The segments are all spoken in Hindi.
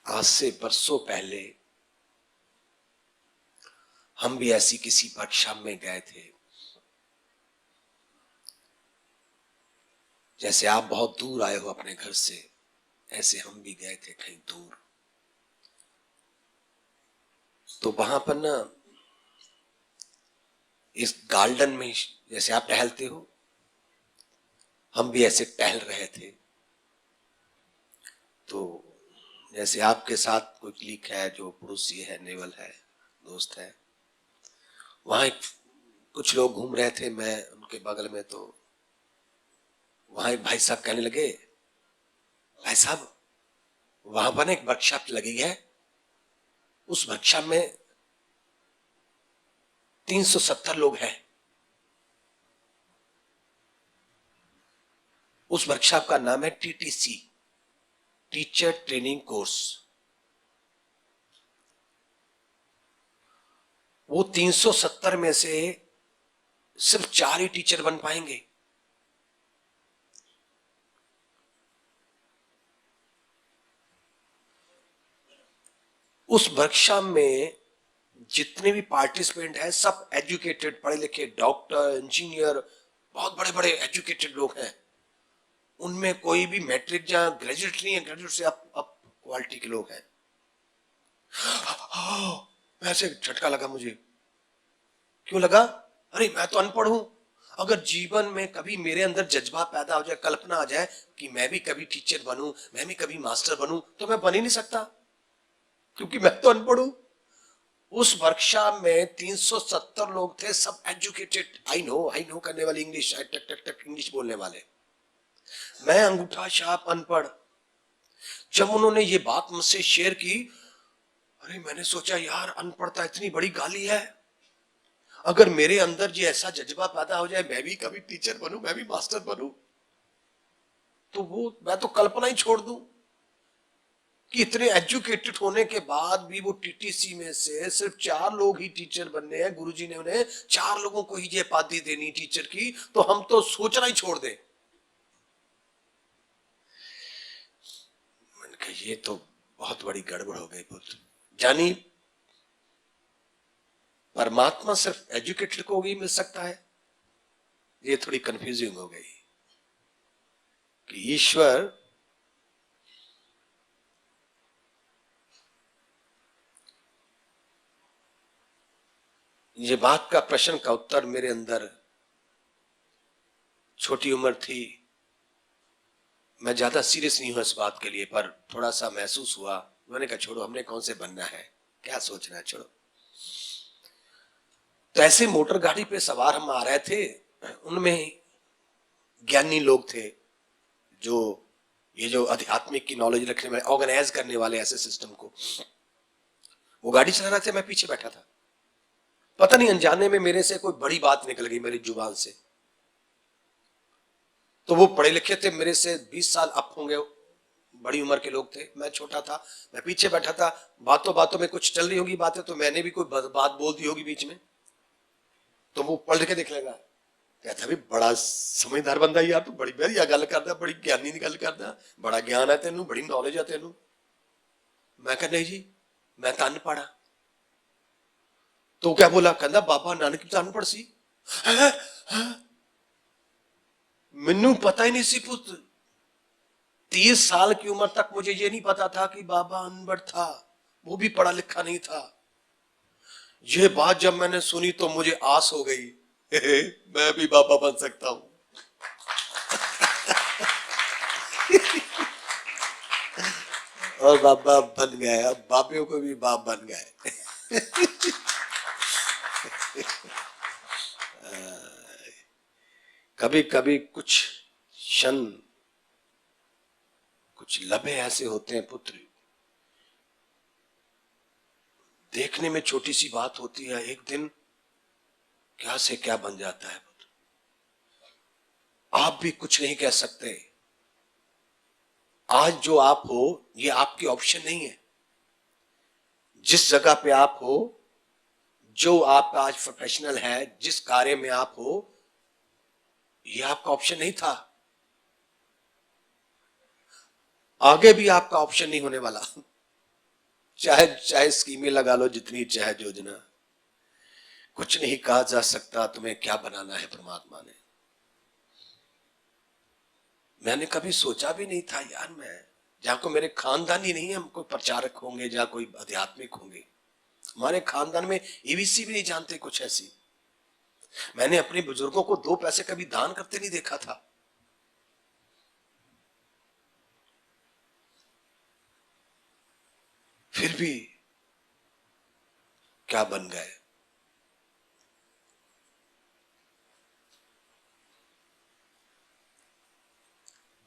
आज से बरसों पहले हम भी ऐसी किसी वर्कशॉप में गए थे। जैसे आप बहुत दूर आए हो अपने घर से, ऐसे हम भी गए थे कहीं दूर। तो वहां पर ना, इस गार्डन में जैसे आप टहलते हो, हम भी ऐसे टहल रहे थे। तो जैसे आपके साथ कोई क्लिक है जो पड़ोसी है, नेवल है, दोस्त है, वहां कुछ लोग घूम रहे थे, मैं उनके बगल में। तो वहां एक भाई साहब कहने लगे, भाई साहब वहां पर एक वर्कशॉप लगी है, उस वर्कशॉप में 370 लोग हैं। उस वर्कशॉप का नाम है टीटीसी, टीचर ट्रेनिंग कोर्स। वो 370 में से सिर्फ 4 ही टीचर बन पाएंगे। उस वर्कशॉप में जितने भी पार्टिसिपेंट हैं सब एजुकेटेड, पढ़े लिखे, डॉक्टर, इंजीनियर, बहुत बड़े बड़े एजुकेटेड लोग हैं। उनमें कोई भी मैट्रिक या ग्रेजुएट नहीं है, ग्रेजुएट से अप क्वालिटी के लोग हैं। वैसे झटका लगा मुझे। क्यों लगा? अरे मैं तो अनपढ़ हूं। अगर जीवन में कभी मेरे अंदर जज्बा पैदा हो जाए, कल्पना आ जाए कि मैं भी कभी टीचर बनूं, मैं भी कभी मास्टर बनूं, तो मैं बन ही नहीं सकता, क्योंकि मैं तो अनपढ़ हूं। उस वर्कशॉप में 370 लोग थे, सब एजुकेटेड, आई नो करने वाले, इंग्लिश टक टक टक इंग्लिश बोलने वाले। मैं अंगूठा छाप अनपढ़। जब उन्होंने ये बात मुझसे शेयर की, अरे मैंने सोचा यार, अनपढ़ता इतनी बड़ी गाली है। अगर मेरे अंदर ये ऐसा जज्बा पैदा हो जाए, मैं भी कभी टीचर बनूं, मैं भी मास्टर बनूं, तो वो मैं तो कल्पना ही छोड़ दूं कि इतने एजुकेटेड होने के बाद भी वो टीटीसी में से सिर्फ 4 लोग ही टीचर बनने हैं। गुरुजी ने उन्हें 4 लोगों को ही ये उपाधि देनी टीचर की, तो हम तो सोचना ही छोड़ दें। मैंने कहा ये तो बहुत बड़ी गड़बड़ हो गई पुत्र। जानी परमात्मा सिर्फ एजुकेटेड को ही मिल सकता है? ये थोड़ी कंफ्यूजिंग हो गई कि ईश्वर ये बात का प्रश्न का उत्तर मेरे अंदर, छोटी उम्र थी, मैं ज्यादा सीरियस नहीं हुआ इस बात के लिए, पर थोड़ा सा महसूस हुआ। मैंने कहा छोड़ो, हमने कौन से बनना है, क्या सोचना है, छोड़ो। तो ऐसे मोटर गाड़ी पे सवार हम आ रहे थे, उनमें ज्ञानी लोग थे, जो ये जो आध्यात्मिक की नॉलेज रखने वाले, ऑर्गेनाइज करने वाले ऐसे सिस्टम को। वो गाड़ी चला रहे थे, मैं पीछे बैठा था। पता नहीं अनजाने में मेरे से कोई बड़ी बात निकल गई मेरी जुबान से। तो वो पढ़े लिखे थे, मेरे से 20 साल अप होंगे, बड़ी उम्र के लोग थे, मैं छोटा था, मैं पीछे बैठा था। बातों बातों में कुछ चल रही होगी बातें, तो मैंने भी कोई बात बोल दी होगी बीच में। तो वो पढ़ के देख लेगा, कहता भी बड़ा समझदार बंदा यार, तू बड़ी बढ़िया गल करदा, बड़ी ज्ञानी गल करदा, बड़ा ज्ञान है तेनू, बड़ी नॉलेज है तेनू। मैं कहा नहीं जी, मैं तो अनपढ़। तो क्या बोला? कहता बाबा नानक भी तो अनपढ़ सी। मैनू पता ही नहीं सी पुत्र, 30 साल की उम्र तक मुझे ये नहीं पता था कि बाबा अनपढ़ था, वो भी पढ़ा लिखा नहीं था। ये बात जब मैंने सुनी तो मुझे आस हो गई, मैं भी बाबा बन सकता हूं। और बाबा बन गए, अब बापियों को भी बाप बन गए। कभी कभी कुछ क्षण, कुछ लम्हे ऐसे होते हैं पुत्र, देखने में छोटी सी बात होती है, एक दिन क्या से क्या बन जाता है पुत्र। आप भी कुछ नहीं कह सकते। आज जो आप हो, ये आपकी ऑप्शन नहीं है। जिस जगह पे आप हो, जो आपका आज प्रोफेशनल है, जिस कार्य में आप हो, ये आपका ऑप्शन नहीं था, आगे भी आपका ऑप्शन नहीं होने वाला। चाहे चाहे स्कीमें लगा लो जितनी चाहे योजना, कुछ नहीं कहा जा सकता तुम्हें क्या बनाना है परमात्मा ने। मैंने कभी सोचा भी नहीं था यार, मैं जहां को मेरे खानदान ही नहीं है, हम कोई प्रचारक होंगे, जहां कोई आध्यात्मिक होंगे, हमारे खानदान में ईवीसी भी नहीं जानते कुछ ऐसी। मैंने अपने बुजुर्गों को 2 पैसे कभी दान करते नहीं देखा था। फिर भी क्या बन गए।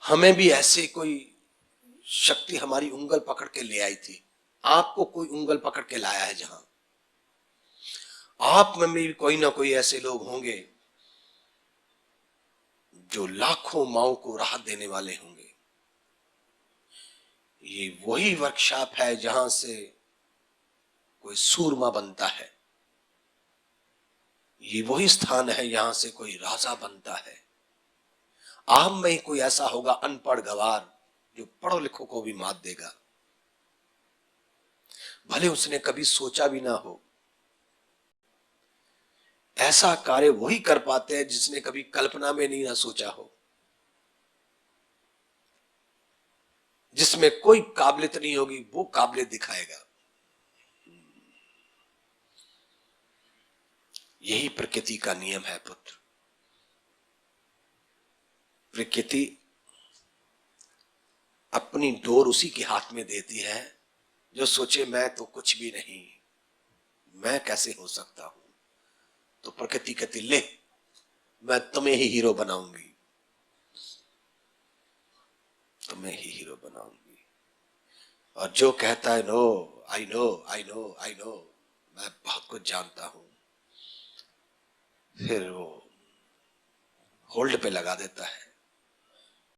हमें भी ऐसे कोई शक्ति हमारी उंगल पकड़ के ले आई थी। आपको कोई उंगल पकड़ के लाया है, जहां आप में भी कोई ना कोई ऐसे लोग होंगे जो लाखों माओं को राहत देने वाले होंगे। ये वही वर्कशॉप है जहां से कोई सूरमा बनता है। ये वही स्थान है यहां से कोई राजा बनता है। आप में ही कोई ऐसा होगा अनपढ़ गवार जो पढ़ो लिखो को भी मात देगा, भले उसने कभी सोचा भी ना हो। ऐसा कार्य वही कर पाते हैं जिसने कभी कल्पना में नहीं ना सोचा हो, जिसमें कोई काबिलियत नहीं होगी वो काबिलियत दिखाएगा। यही प्रकृति का नियम है पुत्र। प्रकृति अपनी डोर उसी के हाथ में देती है जो सोचे मैं तो कुछ भी नहीं, मैं कैसे हो सकता हूं। तो प्रकृति कहती ले, मैं तुम्हें ही हीरो बनाऊंगी, तुम्हें ही हीरो बनाऊंगी। और जो कहता है no, I know I know I know, मैं बहुत कुछ जानता हूं, फिर वो होल्ड पे लगा देता है।